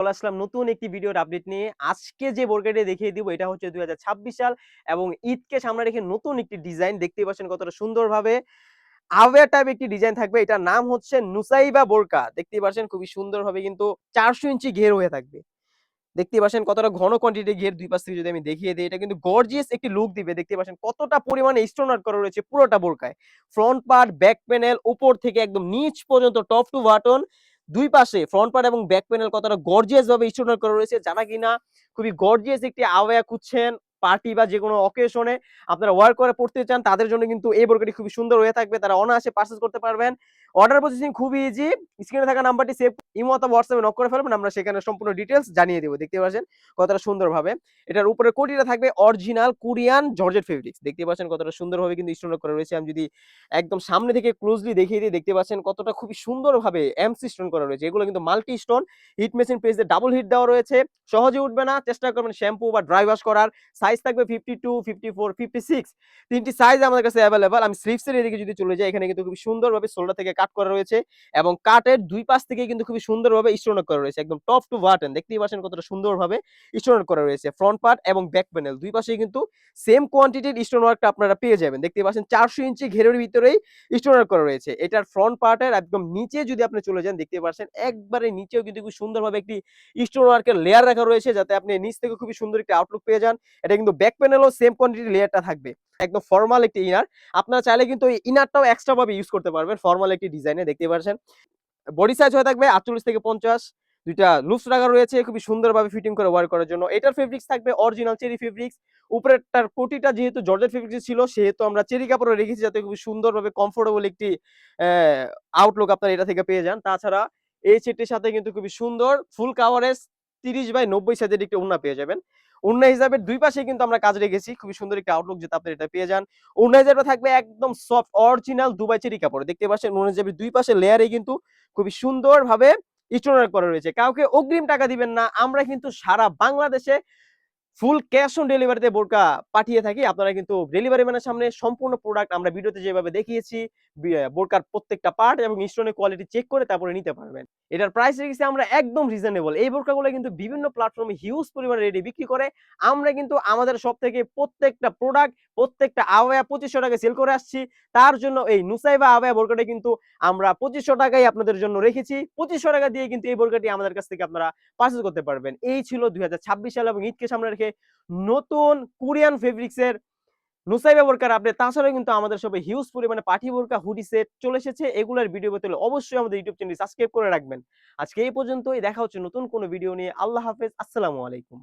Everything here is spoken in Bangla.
চলে আসলাম নতুন একটি ভিডিওর আপডেট নিয়ে। আজকে যে বোরকাটি দেখিয়ে দিব এটা হচ্ছে ২০২৬ সাল এবং ঈদকে সামনে রেখে নতুন একটি ডিজাইন দেখতেই পাচ্ছেন কতটা সুন্দরভাবে আওয়ার টাইপ একটি ডিজাইন থাকবে। এটার নাম হচ্ছে নুসাইবা বোরকা। দেখতেই পাচ্ছেন খুবই সুন্দরভাবে কিন্তু ৪০০ ইঞ্চি ঘের হয়ে থাকবে। দেখতেই পাচ্ছেন কতটা ঘন কোয়ান্টিটি ঘের দুই পাশ থেকে যদি আমি দেখিয়ে দেই এটা কিন্তু গর্জিয়াস একটি লুক দিবে। দেখতে পাচ্ছেন কতটা পরিমাণে স্টোন ওয়ার্ক করা রয়েছে পুরোটা বোরকায়। ফ্রন্ট পার্ট, ব্যাক প্যানেল উপর থেকে একদম নিচ পর্যন্ত টপ টু বাটন দুই পাশে ফ্রন্ট পার্ট এবং ব্যাক প্যানেল কতটা গর্জিয়াস ভাবে স্টোন ওয়ার্ক করা রয়েছে। যারা কিনা খুবই গর্জিয়াস একটি আওয়া খুঁজছেন পার্টি বা যেকোনো অকেশনে আপনারা ওয়ার করে পড়তে চান তাদের জন্য কিন্তু এই বোরকাটি খুবই সুন্দর হয়ে থাকবে। তারা অনায়াসে পারচেজ করতে পারবেন। অর্ডার প্রসেসিং খুবই ইজি। স্ক্রিনে থাকা নাম্বারটি সেভ ইমো অথবা হোয়াটসঅ্যাপে নক করে ফেলবেন। আমরা সেখানে সম্পূর্ণ ডিটেইলস জানিয়ে দেব। দেখতে পাচ্ছেন কতটা সুন্দরভাবে। এটার উপরে কোটিটা থাকবে অরিজিনাল কোরিয়ান জর্জেট ফেব্রিক্স। দেখতে পাচ্ছেন কতটা সুন্দরভাবে কিন্তু স্টোন করা রয়েছে। আমি যদি একদম সামনে থেকে ক্লোজলি দেখিয়ে দিই দেখতে পাচ্ছেন কতটা খুবই সুন্দরভাবে এমসি স্টোন করা রয়েছে। এগুলো কিন্তু multi stone hit machine press দিয়ে ডাবল হিট দেওয়া রয়েছে। সহজে উঠবে না। চেষ্টা করবেন শ্যাম্পু বা ড্রাই ওয়াশ করার। সাইজ থাকবে 52, 54, 56 তিনটি সাইজ আমাদের কাছে अवेलेबल। আমি স্লিভস এর এদিকে যদি চলে যাই এখানে কিন্তু খুবই সুন্দরভাবে শোল্ডার থেকে কাট করা রয়েছে এবং কাটের দুই পাশ থেকে কিন্তু খুবই সুন্দরভাবে স্টোন করা রয়েছে। একদম টপ টু বাটন দেখতেই পাচ্ছেন কতটা সুন্দরভাবে স্টোন করা রয়েছে। ফ্রন্ট পার্ট এবং ব্যাক প্যানেল দুই পাশেই কিন্তু সেম কোয়ান্টিটির স্টোন ওয়ার্কটা আপনারা পেয়ে যাবেন। দেখতে পাচ্ছেন ৪০০ ইঞ্চি ঘেরের ভিতরেই স্টোন ওয়ার্ক করা রয়েছে। এটার ফ্রন্ট পার্টের একদম নিচে যদি আপনি চলে যান দেখতে পাচ্ছেন একবারে নিচেও কিন্তু খুব সুন্দরভাবে একটি স্টোন ওয়ার্কের লেয়ার রাখা রয়েছে যাতে আপনি নিচ থেকে খুবই সুন্দর একটা আউটলুক পেয়ে যান। এটা কিন্তু ব্যাক প্যানেলও সেম কোয়ান্টিটির লেয়ারটা থাকবে। একদম ফর্মাল একটি ইনার। আপনারা চাইলে কিন্তু এই ইনারটাও এক্সট্রা ভাবে ইউজ করতে পারবেন। ফর্মাল একটি ডিজাইনে দেখতে পাচ্ছেন। বডি সাইজ হয়ে থাকবে ৪৮ থেকে ৫০। দুইটা লুপস রাখা রয়েছে খুবই সুন্দরভাবে ফিটিং করে ওয়্যার করার জন্য। এটার ফেব্রিক্স থাকবে অরিজিনাল চেরি ফেব্রিক্স। উপরেরটার কোটিটা যেহেতু জর্জেট ফেব্রিক্স ছিল সেহেতু আমরা চেরি কাপড়ে রেখেছি যাতে খুবই সুন্দরভাবে কমফোর্টেবল একটি অ্যা আউটলুক আপনারা এটা থেকে পেয়ে যান। তাছাড়া এই সেটটির সাথে কিন্তু খুবই সুন্দর ফুল কাভারেজ ৩০/৯০ সাইজের একটি ওড়না পেয়ে যাবেন। ওড়না হিসাবে দুই পাশে কিন্তু আমরা কাজ রেখেছি। খুবই সুন্দর একটা আউটলুক যাতে আপনারা এটা পেয়ে যান। ওড়না হিসাবে থাকবে একদম সফট অরিজিনাল দুবাই চেরি কাপড়। দেখতে পাচ্ছেন ওড়না হিসাবে দুই পাশে লেয়ারে কিন্তু খুবই সুন্দরভাবে স্টোন ওয়ার্ক করা রয়েছে। কাউকে অগ্রিম টাকা দিবেন না। আমরা কিন্তু সারা বাংলাদেশে ফুল ক্যাশ অন ডেলিভারিতে বোরকা পাঠিয়ে থাকি। আপনারা কিন্তু ডেলিভারি ম্যানের সামনে সম্পূর্ণ প্রোডাক্ট আমরা ভিডিওতে যেভাবে দেখিয়েছি বোরকার প্রত্যেকটা পার্ট এবং স্টোনের কোয়ালিটি চেক করে তারপরে নিতে পারবেন। এটার প্রাইস রেখেছি আমরা একদম রিজনেবল। এই বোরকাগুলো কিন্তু বিভিন্ন প্ল্যাটফর্মে হিউজ পরিমাণে রেটে বিক্রি করে। আমরা কিন্তু আমাদের শপ থেকে প্রত্যেকটা প্রোডাক্ট, প্রত্যেকটা আওয়ায়া ৳২৫০০ সেল করে আসছি। তার জন্য এই নুসাইবা আওয়ায়া বোরকাটা কিন্তু আমরা ৳২৫০০ আপনাদের জন্য রেখেছি। ৳২৫০০ দিয়ে কিন্তু এই বোরকাটি আমাদের কাছ থেকে আপনারা পারচেজ করতে পারবেন। এই ছিল ২০২৬ সাল এবং ঈদকে সামনে রেখে নতুন কোরিয়ান ফেব্রিক্সের নুসাইবা বোরকার আপডেট। তাছাড়াও কিন্তু আমাদের শপে হিউজ পরিমাণে পার্টি বোরকা, হুডি সেট চলে এসেছে। এগুলোর ভিডিও পেতে হলে অবশ্যই আমাদের ইউটিউব চ্যানেলটি সাবস্ক্রাইব করে রাখবেন। আজকে এই পর্যন্তই। দেখা হচ্ছে নতুন কোনো ভিডিও নিয়ে। আল্লাহ হাফেজ। আসসালামু আলাইকুম।